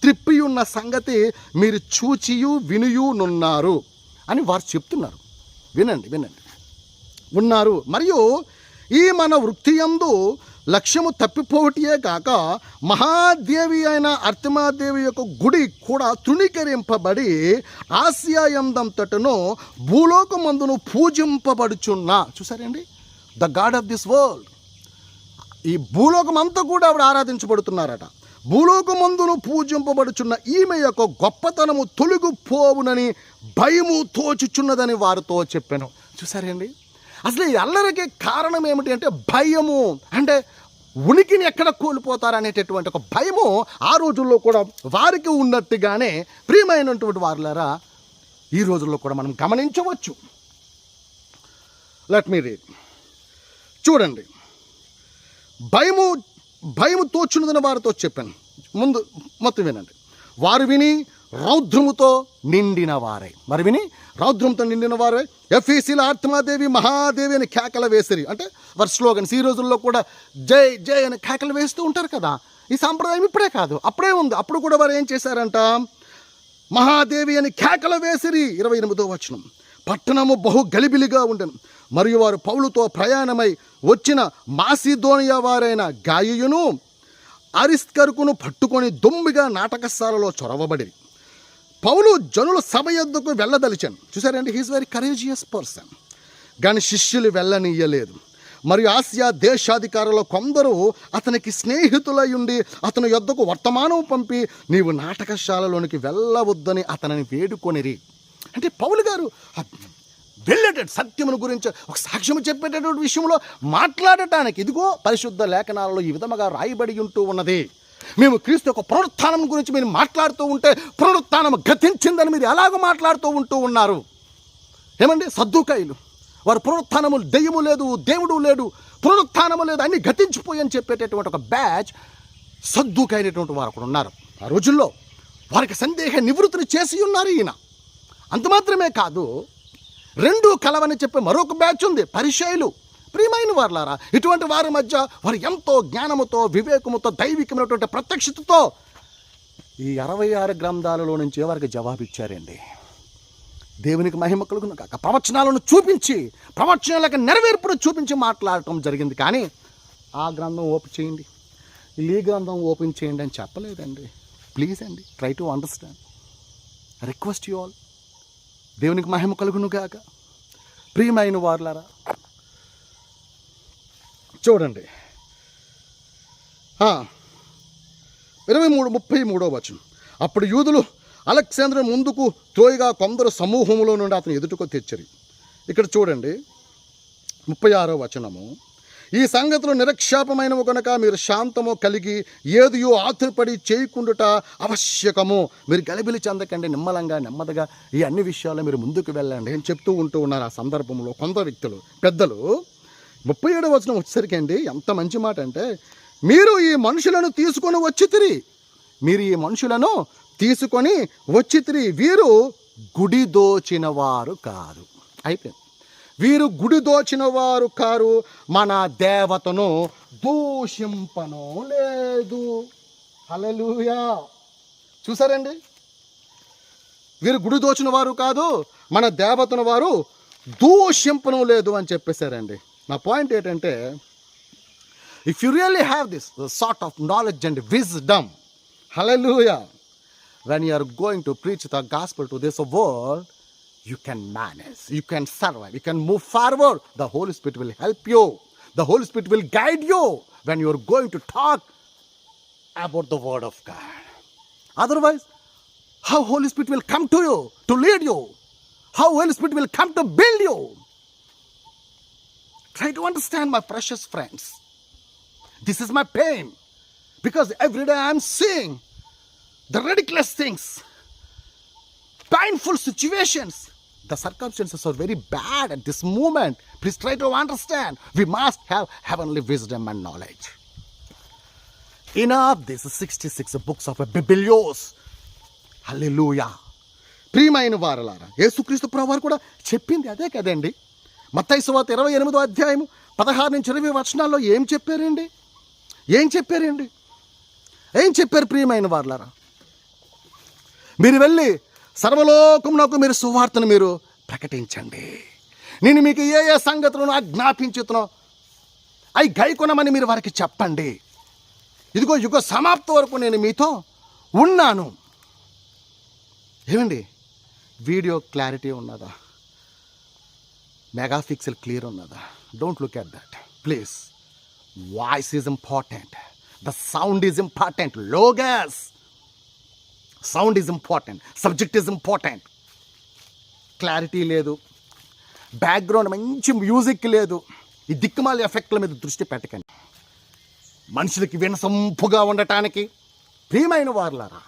త్రిప్పియున్న సంగతి మీరు చూచియు వినియునున్నారు అని వారు చెప్తున్నారు. వినండి ఉన్నారు. మరియు ఈ మన వృత్తి యందు లక్ష్యము తప్పిపోవటియే కాక మహాదేవి అయిన అర్తిమాదేవి యొక్క గుడి కూడా తృణీకరింపబడి ఆసియా యందంతటను భూలోకమందును పూజింపబడుచున్నా. చూసారండి, the God of this world, ఈ భూలోకం అంతా కూడా ఆవిడ ఆరాధించబడుతున్నారట. భూలోకమందును పూజింపబడుచున్న ఈమె యొక్క గొప్పతనము తొలగిపోవునని భయము తోచుచున్నదని వారితో చెప్పాను. చూసారండి, అసలు ఈ అల్లరికి కారణం ఏమిటి అంటే భయము. అంటే ఉనికిని ఎక్కడ కోల్పోతారనేటటువంటి ఒక భయము ఆ రోజుల్లో కూడా వారికి ఉన్నట్టుగానే ప్రియమైనటువంటి వారులారా ఈ రోజుల్లో కూడా మనం గమనించవచ్చు. Let me read. చూడండి, భయము తోచున్నదని వారితో చెప్పాను. ముందు మొత్తం వినండి. వారు విని రౌద్రముతో నిండిన వారే ఎఫీసీల ఆర్తిమాదేవి మహాదేవి అని కేకలు వేసిరి. అంటే వారి స్లోగన్స్ ఈ రోజుల్లో కూడా జై జై అని కేకలు వేస్తూ ఉంటారు కదా. ఈ సాంప్రదాయం ఇప్పుడే కాదు, అప్పుడే ఉంది. అప్పుడు కూడా వారు ఏం చేశారంట? మహాదేవి అని కేకలు వేసిరి. 28వ వచనం. పట్టణము బహు గలిబిలిగా ఉండెను. మరియు వారు పౌలుతో ప్రయాణమై వచ్చిన మాసిదోనియా వారైన గాయును అరిస్కరుకును పట్టుకొని దొమ్మిగా నాటకశాలలో చొరవబడి పౌలు జనుల సభ యొద్దకు వెళ్ళదలిచాను. చూసారండి, హీఈస్ వెరీ కరేజియస్ పర్సన్. కానీ శిష్యులు వెళ్ళనీయలేదు. మరియు ఆసియా దేశాధికారులు కొందరు అతనికి స్నేహితులై ఉండి అతని యొద్దకు వర్తమానం పంపి నీవు నాటకశాలలోనికి వెళ్ళవద్దని అతనిని వేడుకొనిరి. అంటే పౌలు గారు వెళ్ళేటట్టు సత్యమును గురించి ఒక సాక్ష్యము చెప్పేటటువంటి విషయంలో మాట్లాడటానికి ఇదిగో పరిశుద్ధ లేఖనాలలో ఈ విధముగా రాయబడి ఉంటూ ఉన్నది. మేము క్రీస్తు యొక్క పునరుత్థానం గురించి మీరు మాట్లాడుతూ ఉంటే పునరుత్థానం గతించిందని మీరు ఎలాగో మాట్లాడుతూ ఉంటూ ఉన్నారు. ఏమండి, సద్దుకాయలు వారు పునరుత్థానము దెయ్యము లేదు, దేవుడు లేడు, పునరుత్థానము లేదు, అన్ని గతించిపోయి అని చెప్పేటటువంటి ఒక బ్యాచ్ సద్దుకాయనటువంటి వారు అక్కడ ఉన్నారు. ఆ రోజుల్లో వారికి సందేహ నివృత్తిని చేసి ఉన్నారు ఈయన. అంత మాత్రమే కాదు, రెండు కలవని చెప్పే మరొక బ్యాచ్ ఉంది, పరిచయులు. ప్రియమైన వారులారా, ఇటువంటి వారి మధ్య వారు ఎంతో జ్ఞానముతో, వివేకముతో, దైవికమైనటువంటి ప్రత్యక్షతతో ఈ 66 గ్రంథాలలో నుంచి వారికి జవాబిచ్చారండి. దేవునికి మహిమ కలుగును కాక. ప్రవచనాలను చూపించి, ప్రవచనాలకు నెరవేర్పును చూపించి మాట్లాడటం జరిగింది. కానీ ఆ గ్రంథం ఓపెన్ చేయండి, ఈ గ్రంథం ఓపెన్ చేయండి అని చెప్పలేదండి. ప్లీజ్ అండి, try to understand. Request you all. దేవునికి మహిమ కలుగును గాక. ప్రియమైన వారులారా, చూడండి 33వ వచనం. అప్పుడు యూదులు అలెగ్జాంద్రు ముందుకు త్రోయగా కొందరు సమూహంలో నుండి అతను ఎదుటకు తెచ్చరి. ఇక్కడ చూడండి 36వ వచనము. ఈ సంగతులు నిరక్షేపమైనవి కనుక మీరు శాంతము కలిగి ఏదియో ఆతురపడి చేయకుండుట ఆవశ్యకము. మీరు గలిబిలి చెందకండి, నిమ్మలంగా నెమ్మదిగా ఈ అన్ని విషయాల్లో మీరు ముందుకు వెళ్ళండి అని చెప్తూ ఉంటూ ఉన్నారు. ఆ సందర్భంలో కొంత వ్యక్తులు పెద్దలు 37వ వచనం వచ్చేసరికి అండి ఎంత మంచి మాట అంటే, మీరు ఈ మనుషులను తీసుకొని వచ్చితిరి, మీరు ఈ మనుషులను తీసుకొని వచ్చితిరి, వీరు గుడి దోచిన వారు కాదు. అయిపోయింది. వీరు గుడి దోచిన వారు కారు, మన దేవతను దూషింపను లేదు. హల్లెలూయా. చూసారండి, వీరు గుడి దోచిన వారు కాదు, మన దేవతను వారు దూషింపను లేదు అని చెప్పేశారండి. నా పాయింట్ ఏంటంటే, if you really have this sort of knowledge and wisdom, hallelujah, when you are going to preach the gospel to this world, you can manage, you can survive, you can move forward. The Holy Spirit will help you, the Holy Spirit will guide you when you are going to talk about the word of God. Otherwise, how Holy Spirit will come to you to lead you, how Holy Spirit will come to build you. Try to understand, my precious friends. This is my pain, because every day I am seeing the ridiculous things, painful situations. The circumstances are very bad at this moment. Please try to understand. We must have heavenly wisdom and knowledge. Enough this 66 books of Biblios. Hallelujah. ప్రియమైన వారలారా, యేసుక్రీస్తు ప్రభువారు కూడా చెప్పింది అదే కదండి. మత్తయి సువార్త 28వ అధ్యాయము 16 నుంచి 20 వచనాల్లో ఏం చెప్పారండి? ఏం చెప్పారు ప్రియమైన వారలారా? మీరు వెళ్ళి సర్వలోకమునకు మీరు సువార్తను మీరు ప్రకటించండి. నేను మీకు ఏ ఏ సంగతులను ఆజ్ఞాపించుతున్నో అవి గైకొనమని మీరు వారికి చెప్పండి. ఇదిగో యుగ సమాప్తి వరకు నేను మీతో ఉన్నాను. ఏమండి, వీడియో క్లారిటీ ఉన్నదా? మెగాపిక్సెల్ క్లియర్ ఉన్నదా? Don't look at that please. Voice is important, the sound is important, Logos sound is important, subject is important. Clarity లేదు, బ్యాక్గ్రౌండ్ మంచి మ్యూజిక్ లేదు, ఈ దిక్కుమాల ఎఫెక్ట్ల మీద దృష్టి పెట్టకండి. మనుషులకి వినసొంపుగా ఉండటానికి ప్రియమైన వారులారా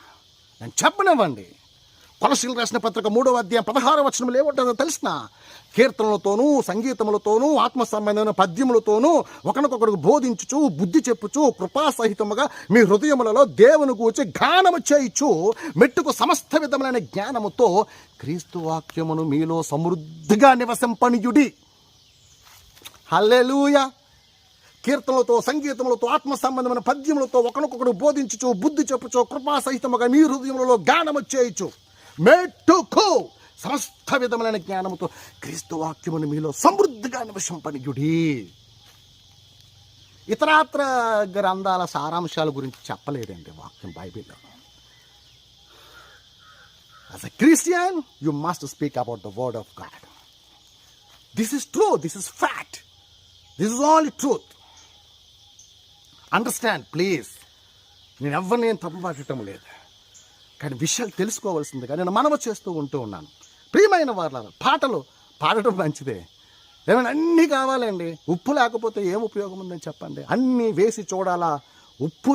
నేను చెప్పనివ్వండి. కొలస్సీయులకు రాసిన పత్రిక 3వ అధ్యాయం 16వ వచనంలో ఏముంటుందో తెలిసిన? కీర్తనలతోనూ సంగీతములతోనూ ఆత్మ సంబంధమైన పద్యములతోనూ ఒకరికొకరికి బోధించుచు బుద్ధి చెప్పుచు కృపాసహితముగా మీ హృదయములలో దేవుని గూర్చి గానము చేయుచు మెట్టుకు సమస్త విధములైన జ్ఞానముతో క్రీస్తు వాక్యమును మీలో సమృద్ధిగా నివసింపనీయుడి. హల్లెలూయా. కీర్తనలతో సంగీతములతో ఆత్మ సంబంధమైన పద్యములతో ఒకరికొకరు బోధించుచు బుద్ధి చెప్పుచు కృపాసహితముగా మీ హృదయములలో గానము చేయుచు మెట్టుకు సమస్త విధములైన జ్ఞానముతో క్రీస్తు వాక్యమును మీలో సమృద్ధిగా నివసింపనీయుడి. ఇతరాత్ర గ్రంథాల సారాంశాల గురించి చెప్పలేదండి వాక్యం బైబిల్లో. As a Christian you must speak about the word of God. This is true, this is fact, this is all truth. Understand please. నేను ఎవరిని తప్పు పట్టడం లేదు, కానీ విషయాలు తెలుసుకోవాల్సిందిగా నేను మనవి చేస్తూ ఉంటూ ఉన్నాను. ప్రియమైన వారలారా, పాటలు పాడటం మంచిదే, ఏమైనా అన్నీ కావాలండి. ఉప్పు లేకపోతే ఏం ఉపయోగం ఉందని చెప్పండి. అన్నీ వేసి చూడాలా? ఉప్పు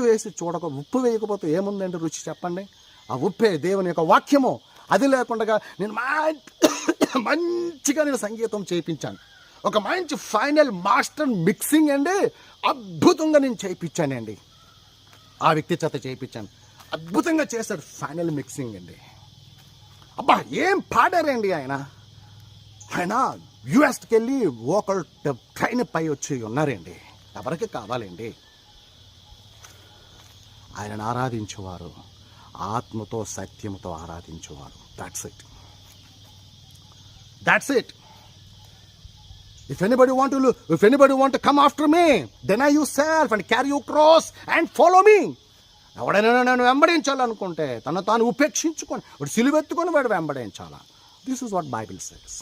ఉప్పు వేయకపోతే ఏముందండి రుచి చెప్పండి? ఆ ఉప్పే దేవుని యొక్క వాక్యము. అది లేకుండా నేను మంచిగా సంగీతం చేయించాను. ఒక మంచి ఫైనల్ మాస్టర్ మిక్సింగ్ అండి, అద్భుతంగా నేను చేయించానండి. ఆ వ్యక్తి చేత చేయించాను, అద్భుతంగా చేశాడు ఫైనల్ మిక్సింగ్ అండి. అబ్బా ఏం పాడారండి ఆయన యుఎస్కి వెళ్ళి వోకల్ ట్రైన్ పై వచ్చి ఉన్నారండి. ఎవరికి కావాలండి? ఆయనను ఆరాధించేవారు, ఆత్మతో సత్యముతో ఆరాధించేవారు. That's it. If anybody want to come after me, deny yourself and carry your cross and follow me. ఎవడైనా నన్ను వెంబడించాలనుకుంటే తను తాను ఉపేక్షించుకొని వాడు సిలువెత్తుకొని వాడు వెంబడించాలా. This is what Bible says.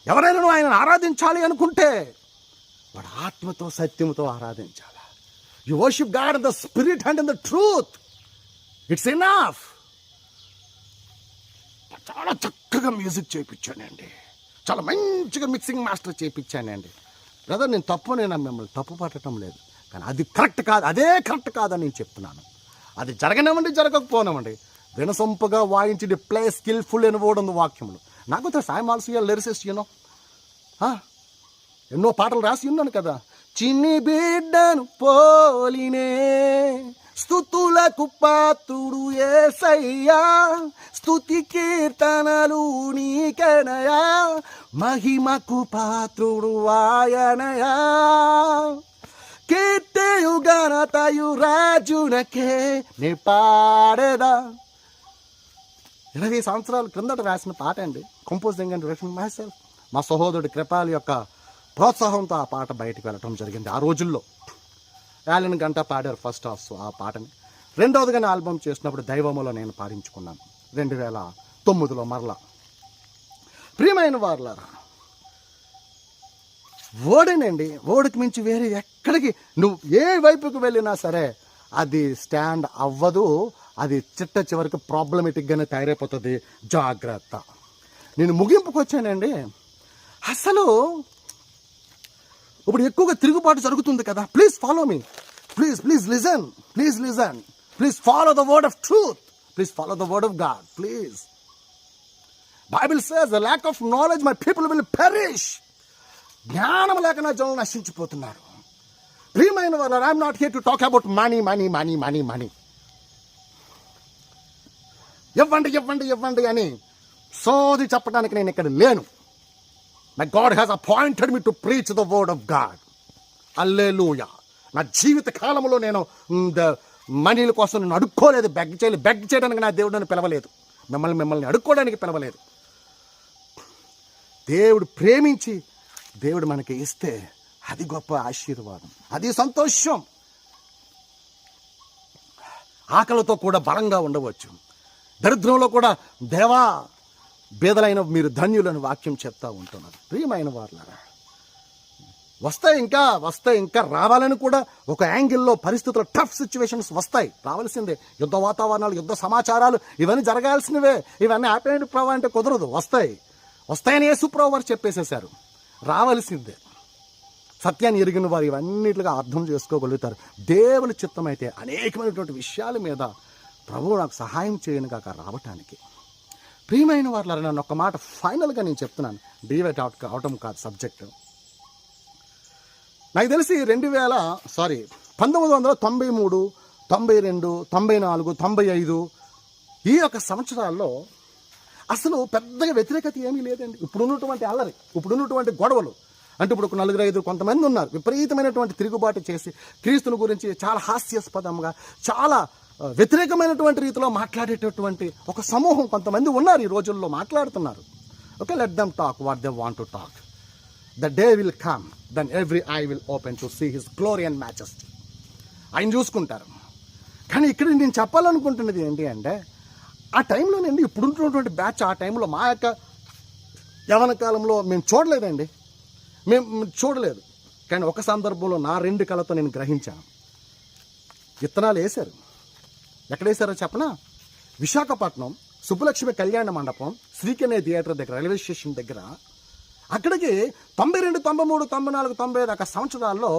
ఎవరైనా ఆయనను ఆరాధించాలి అనుకుంటే వాడు ఆత్మతో సత్యముతో ఆరాధించాలి. You worship God in the spirit and in the truth. It's enough. చాలా చక్కగా మ్యూజిక్ చేయించానండి, చాలా మంచిగా మిక్సింగ్ మాస్టర్ చేయించానండి. బ్రదర్, నేను మిమ్మల్ని తప్పు పట్టడం లేదు, కానీ అది కరెక్ట్ కాదు, అదే కరెక్ట్ కాదని నేను చెప్తున్నాను. అది జరగనివ్వండి, జరగకపోనివ్వండి, వినసొంపుగా వాయించి ప్లే స్కిల్ఫుల్ అని కూడా ఉంది వాక్యములు. నాకు తెలుసు, ఐఎమ్ ఆల్సో ఎ లిరిసిస్ట్, ఎన్నో పాటలు రాసి ఉన్నాను కదా. చిన్ని బిడ్డను పోలినే స్తుతులకు పాత్రుడు యేసయ్యా, స్తుతి కీర్తనలు నీకనయా, మహిమకు పాత్రుడు ఆయనయా, కీర్తియు ఘనతయు రాజునకే నే పాడేదా. 20 సంవత్సరాల క్రిందట రాసిన పాట అండి. Composing and direction my self. మా సహోదరుడి కృపాల యొక్క ప్రోత్సాహంతో ఆ పాట బయటకు వెళ్ళటం జరిగింది. ఆ రోజుల్లో యాలన్ గంట పాడారు ఫస్ట్ హాఫ్ ఆ పాటని. రెండవదిగా నేను ఆల్బమ్ చేసినప్పుడు దైవములో నేను పాడించుకున్నాను 2009లో మరలా. ప్రియమైన వారులారా, ఓడేనండి, ఓడికి మించి వేరే ఎక్కడికి నువ్వు ఏ వైపుకి వెళ్ళినా సరే అది స్టాండ్ అవ్వదు. అది చివరికి ప్రాబ్లమేటిక్గానే తయారైపోతుంది. జాగ్రత్త. నేను ముగింపుకు వచ్చానండి. అసలు ఇప్పుడు ఎక్కువగా తిరుగుబాటు జరుగుతుంది కదా. Please follow me, please listen, please follow the word of truth, please follow the word of God, please. Bible says the lack of knowledge my people will perish. జ్ఞానం లేక నా జనులు నశించిపోతున్నారు. ప్రియమైన వాళ్ళు, I'm not here to talk about money. ఇవ్వండి అని సోది చెప్పడానికి నేను ఇక్కడ లేను. My God has appointed me to preach the word of God. Hallelujah. నా జీవిత కాలంలో నేను మనీల కోసం నేను అడుక్కోలేదు, బెగ్ చేయడానికి నా దేవుడు నన్ను పిలవలేదు, మిమ్మల్ని అడుక్కోవడానికి పిలవలేదు. దేవుడు ప్రేమించి దేవుడు మనకి ఇస్తే అది గొప్ప ఆశీర్వాదం, అది సంతోషం. ఆకలితో కూడా బలంగా ఉండవచ్చు, దరిద్రంలో కూడా దేవా బేదలైన మీరు ధన్యులను వాక్యం చెప్తా ఉంటున్నారు. ప్రియమైన వారులారా, వస్తాయి ఇంకా రావాలని కూడా ఒక యాంగిల్లో పరిస్థితులు, టఫ్ సిచ్యువేషన్స్ వస్తాయి, రావాల్సిందే. యుద్ధ వాతావరణాలు, యుద్ధ సమాచారాలు ఇవన్నీ జరగాల్సినవే. ఇవన్నీ ఆపేయండి ప్రభు అంటే కుదరదు. వస్తాయని యేసుప్రభు వారు చెప్పేసేశారు. రావాల్సిందే. సత్యాన్ని ఎరిగిన వారు ఇవన్నిటిగా అర్థం చేసుకోగలుగుతారు. దేవుని చిత్తమైతే అనేకమైనటువంటి విషయాల మీద ప్రభువు నాకు సహాయం చేయను కాక రావటానికి. ప్రియమైన వారు, నన్ను ఒక మాట ఫైనల్గా నేను చెప్తున్నాను, డివైట్ అవటం కాదు సబ్జెక్టు. నాకు తెలిసి 1993, 92, 94, 95 ఈ యొక్క సంవత్సరాల్లో అసలు పెద్దగా వ్యతిరేకత ఏమీ లేదండి. ఇప్పుడున్నటువంటి అల్లరి, ఇప్పుడున్నటువంటి గొడవలు అంటే ఇప్పుడు ఒక 4-5 కొంతమంది ఉన్నారు విపరీతమైనటువంటి తిరుగుబాటు చేసి క్రీస్తుని గురించి చాలా హాస్యాస్పదంగా, చాలా వ్యతిరేకమైనటువంటి రీతిలో మాట్లాడేటటువంటి ఒక సమూహం కొంతమంది ఉన్నారు ఈ రోజుల్లో, మాట్లాడుతున్నారు. Okay, let them talk what they want to talk. The day will come then every eye will open to see his glory and majesty. ఆయన చూసుకుంటారు. కానీ ఇక్కడ నేను చెప్పాలనుకుంటున్నది ఏంటి అంటే, ఆ టైంలోనండి ఇప్పుడున్నటువంటి బ్యాచ్ ఆ టైంలో మా యొక్క యవన కాలంలో మేము చూడలేదు. కానీ ఒక సందర్భంలో నా 2 కళ్ళతో నేను గ్రహించాను. విత్తనాలు వేశారు. ఎక్కడ వేశారో చెప్పనా? విశాఖపట్నం సుబ్బలక్ష్మి కళ్యాణ మండపం, శ్రీకన్య థియేటర్ దగ్గర, రైల్వే స్టేషన్ దగ్గర. అక్కడికి 92, 93, 94, 95 సంవత్సరాల్లో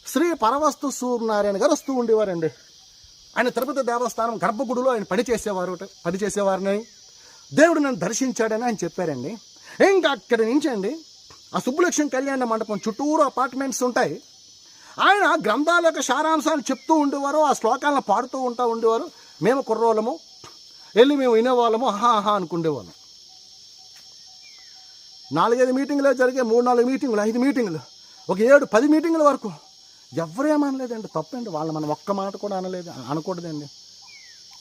శ్రీ పరవస్తు సూర్యనారాయణ గారు వస్తూ ఉండేవారండి. ఆయన తిరుపతి దేవస్థానం గర్భగుడిలో ఆయన పనిచేసేవారని దేవుడు నన్ను దర్శించాడని ఆయన చెప్పారండి. ఇంకా అక్కడి నుంచి అండి ఆ సుబ్బలక్ష్మి కళ్యాణ మండపం చుట్టూరు అపార్ట్మెంట్స్ ఉంటాయి. ఆయన గ్రంథాల యొక్క సారాంశాన్ని చెప్తూ ఉండేవారు, ఆ శ్లోకాలను పాడుతూ ఉండేవారు. మేము కుర్రోళ్ళము వెళ్ళి మేము వినేవాళ్ళము, ఆహా అనుకునేవాళ్ళం. 4-5 మీటింగ్లే జరిగే, 3-4 మీటింగులు, 5 మీటింగులు, ఒక 7-10 మీటింగుల వరకు ఎవరేమనలేదండి. తప్పండి, వాళ్ళు మనం ఒక్క మాట కూడా అనకూడదండి.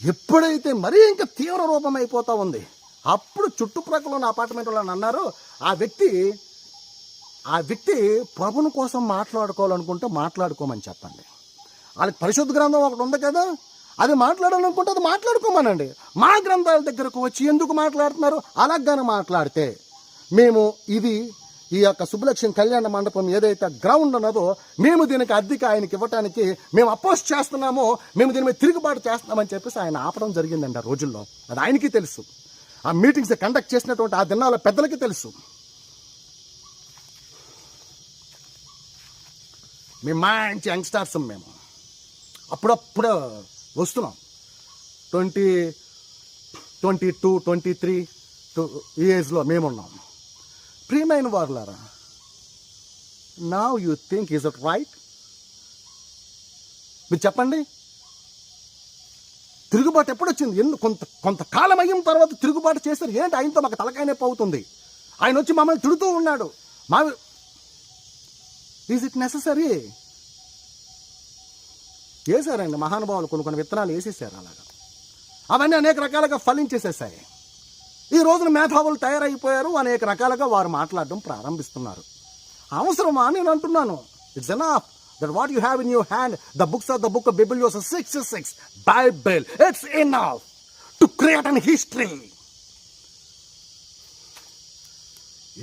ఎప్పుడైతే మరీ ఇంకా తీవ్ర రూపం అయిపోతూ ఉంది, అప్పుడు చుట్టుప్రక్కల ఉన్న అపార్ట్మెంట్ వాళ్ళని అన్నారు, ఆ వ్యక్తి ప్రభుని కోసం మాట్లాడుకోవాలనుకుంటే మాట్లాడుకోమని చెప్పండి. వాళ్ళకి పరిశుద్ధ గ్రంథం ఒకటి ఉంది కదా, అది మాట్లాడాలనుకుంటే అది మాట్లాడుకోమనండి. మా గ్రంథాల దగ్గరకు వచ్చి ఎందుకు మాట్లాడుతున్నారు? అలాగానే మాట్లాడితే మేము ఈ యొక్క సుబ్బలక్ష్మి కళ్యాణ మండపం ఏదైతే గ్రౌండ్ ఉన్నదో మేము దీనికి అద్దెకి ఆయనకి ఇవ్వటానికి మేము అపోజ్ చేస్తున్నామో, మేము దీని మీద తిరుగుబాటు చేస్తున్నామని చెప్పేసి ఆయన ఆపడం జరిగిందండి ఆ రోజుల్లో. అది ఆయనకి తెలుసు. ఆ మీటింగ్స్ కండక్ట్ చేసినటువంటి ఆ దినాల పెద్దలకి తెలుసు. మేము మంచి యంగ్స్టర్స్, మేము అప్పుడప్పుడు వస్తున్నాం. 22, 23 ఈ ఏజ్లో మేమున్నాం. ప్రియమైన వారులారా, now you think is it right? మీరు చెప్పండి. తిరుగుబాటు ఎప్పుడు వచ్చింది? కొంతకాలం అయిన తర్వాత తిరుగుబాటు చేశారు. ఏంటి ఆయనతో మాకు తలకాయ నొప్పి అవుతుంది. ఆయన వచ్చి మమ్మల్ని తిడుతూ ఉన్నాడు. Is it necessary? వేసారండి మహానుభావులు, కొన్ని విత్తనాలు వేసేసారు. అలాగా అవన్నీ అనేక రకాలుగా ఫలించేసేసాయి. ఈ రోజున మేధావులు తయారైపోయారు. అనేక రకాలుగా వారు మాట్లాడడం ప్రారంభిస్తున్నారు. అవసరమా నేను అంటున్నాను. It's enough that what you have in your hand, the books of the book of Bible, 66 Bible, it's enough to create an history.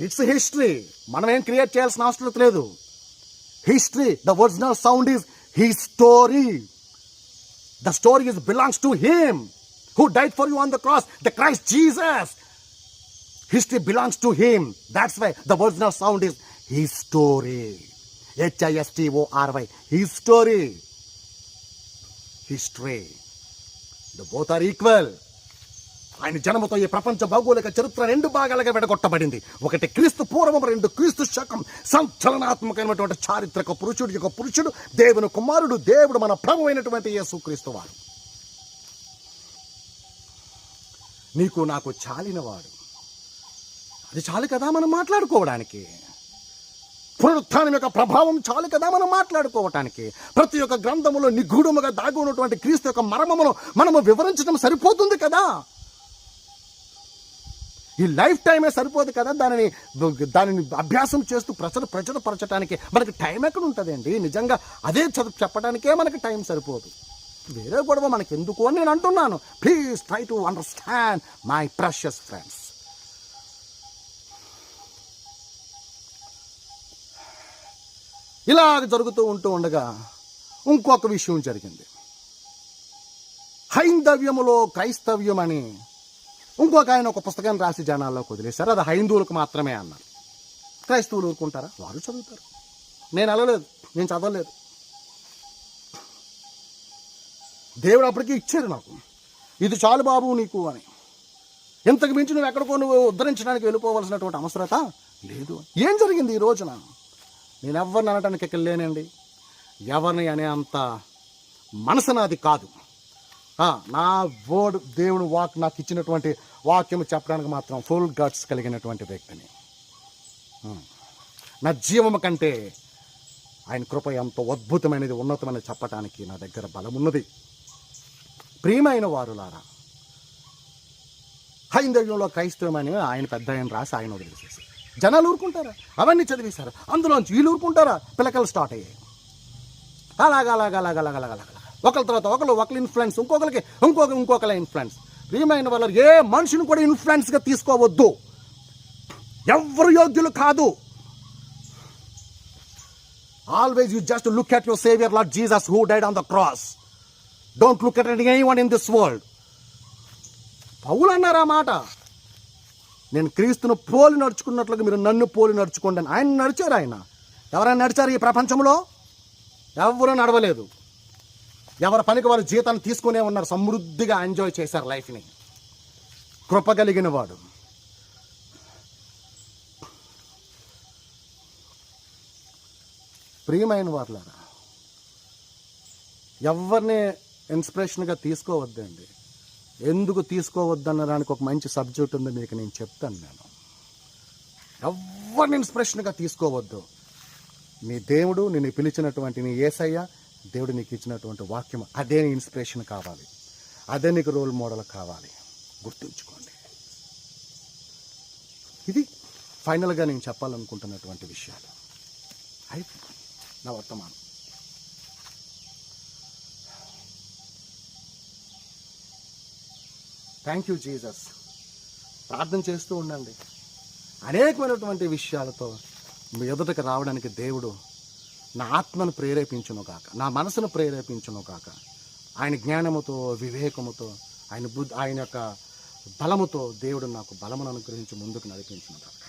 It's a history. మనం ఏం క్రియేట్ చేయాల్సిన అవసరం లేదు. History, the original sound is his story. The story belongs to him who died for you on the cross, the Christ Jesus. History belongs to him. That's why the original sound is his story. HISTORY, his story. History. The both are equal. ఆయన జన్మతో ఈ ప్రపంచ భౌగోళిక చరిత్ర 2 భాగాలుగా విడగొట్టబడింది. ఒకటి క్రీస్తు పూర్వం, 2 క్రీస్తు శకం. సంచలనాత్మకమైనటువంటి చారిత్రక పురుషుడు యొక్క పురుషుడు, దేవుని కుమారుడు, దేవుడు మన ప్రభు అయినటువంటి యేసుక్రీస్తు వారు. నీకు నాకు చాలినవాడు. అది చాలు కదా మనం మాట్లాడుకోవడానికి. పునరుత్థానం యొక్క ప్రభావం చాలు కదా మనం మాట్లాడుకోవటానికి. ప్రతి ఒక్క గ్రంథములో నిగూఢముగా దాగి ఉన్నటువంటి క్రీస్తు యొక్క మర్మమును మనము వివరించడం సరిపోతుంది కదా. ఈ లైఫ్ టైమే సరిపోదు కదా దానిని అభ్యాసం చేస్తూ ప్రచురపరచడానికి మనకి టైం ఎక్కడ ఉంటుందండి? నిజంగా అదే చెప్పడానికే మనకి టైం సరిపోదు. వేరే గొడవ మనకి ఎందుకు అని నేను అంటున్నాను. Please try to understand my precious friends. ఇలాగ జరుగుతూ ఉండగా ఇంకొక విషయం జరిగింది. హైందవ్యములో క్రైస్తవ్యం అని ఇంకొక ఆయన ఒక పుస్తకాన్ని రాసి జనాల్లోకి వదిలేశారు. అది హైందువులకు మాత్రమే అన్నారు. క్రైస్తవులు ఊరుకుంటారా? వారు చదువుతారు. నేను వెళ్ళలేదు, నేను చదవలేదు. దేవుడు అప్పటికీ ఇచ్చారు నాకు, ఇది చాలు బాబు నీకు అని. ఇంతకు మించి నువ్వు ఎక్కడికో నువ్వు ఉద్ధరించడానికి వెళ్ళిపోవాల్సినటువంటి అవసరత లేదు. ఏం జరిగింది ఈ రోజున? నేను ఎవరిని అనటానికి ఇక్కడ లేనండి. ఎవరిని అనే అంత మనసు నాది కాదు. నా వర్డ్, దేవుడు నాకు ఇచ్చినటువంటి వాక్యం చెప్పడానికి మాత్రం ఫుల్ గట్స్ కలిగినటువంటి వ్యక్తిని. నా జీవము కంటే ఆయన కృప ఎంతో అద్భుతమైనది, ఉన్నతమైనది చెప్పటానికి నా దగ్గర బలం ఉన్నది. ప్రియమైన వారులారా, హైందవ్యంలో క్రైస్తవం అని ఆయన పెద్ద ఆయన రాసి ఆయన వదిలేసేసి జనాలు ఊరుకుంటారా? అవన్నీ చదివేశారు. అందులోంచి వీళ్ళు ఊరుకుంటారా? పిల్లకలు స్టార్ట్ అయ్యాయి. అలాగ ఒకరి తర్వాత ఒకరి ఇన్ఫ్లుయెన్స్, ఇంకొకరి ఇన్ఫ్లుయెన్స్. ప్రియమైన వాళ్ళు, ఏ మనిషిని కూడా ఇన్ఫ్లుయెన్స్గా తీసుకోవద్దు. ఎవరు యోగ్యులు కాదు. Always you just look at your saviour Lord Jesus who died on the cross. Don't look at anyone in this world. పౌలు అన్నారు ఆ మాట. నేను క్రీస్తును పోలి నడుచుకున్నట్లుగా మీరు నన్ను పోలి నడుచుకోండి అని. ఆయన నడిచారు. ఆయన ఎవరైనా నడిచారు ఈ ప్రపంచంలో? ఎవరు నడవలేదు. ఎవరి పనికి వారు జీతాన్ని తీసుకునే ఉన్నారు. సమృద్ధిగా ఎంజాయ్ చేశారు లైఫ్ని. కృప కలిగిన వాడు. ప్రియమైన వారులారా, ఎవరిని ఇన్స్పిరేషన్గా తీసుకోవద్దండి. ఎందుకు తీసుకోవద్దనడానికి ఒక మంచి సబ్జెక్ట్ ఉంది, మీకు నేను చెప్తాను. నేను ఎవరిని ఇన్స్పిరేషన్గా తీసుకోవద్దు. నీ దేవుడు నిన్ను పిలిచినటువంటి నీ యేసయ్య దేవుడు నీకు ఇచ్చినటువంటి వాక్యం, అదే నీ ఇన్స్పిరేషన్ కావాలి, అదే నీకు రోల్ మోడల్ కావాలి. గుర్తుంచుకోండి. ఇది ఫైనల్గా నేను చెప్పాలనుకుంటున్నటువంటి విషయాలు. నా వర్తమానం. Thank you Jesus. ప్రార్థన చేస్తూ ఉండండి. అనేకమైనటువంటి విషయాలతో మీ ఎదుటకు రావడానికి దేవుడు నా ఆత్మను ప్రేరేపించును కాక, నా మనసును ప్రేరేపించును కాక, ఆయన జ్ఞానముతో, వివేకముతో, ఆయన యొక్క బలముతో దేవుడు నాకు బలమును అనుగ్రహించి ముందుకు నడిపించును కాక.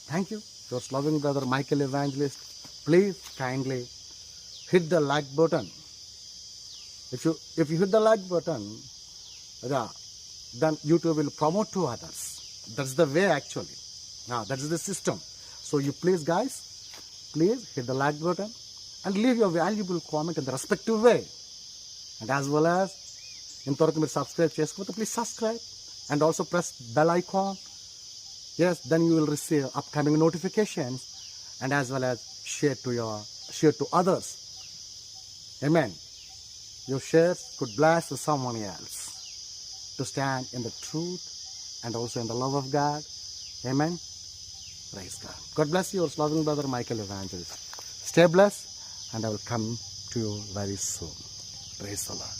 Thank you. Your loving brother Michael evangelist. Please kindly hit the like button. If you hit the like button, then YouTube will promote to others. That's the way actually. That is the system. So you please guys, please hit the like button and leave your valuable comment in the respective way. And as well as, ఇంతవరకు మీరు సబ్స్క్రైబ్ చేసుకోకపోతే please subscribe and also press bell icon. Yes, then you will receive upcoming notifications, and as well as share to others. Amen. Your shares could bless someone else to stand in the truth and also in the love of God. Amen. Praise God. God bless you, your loving brother Michael Evangelist. Stay blessed, and I will come to you very soon. Praise the Lord.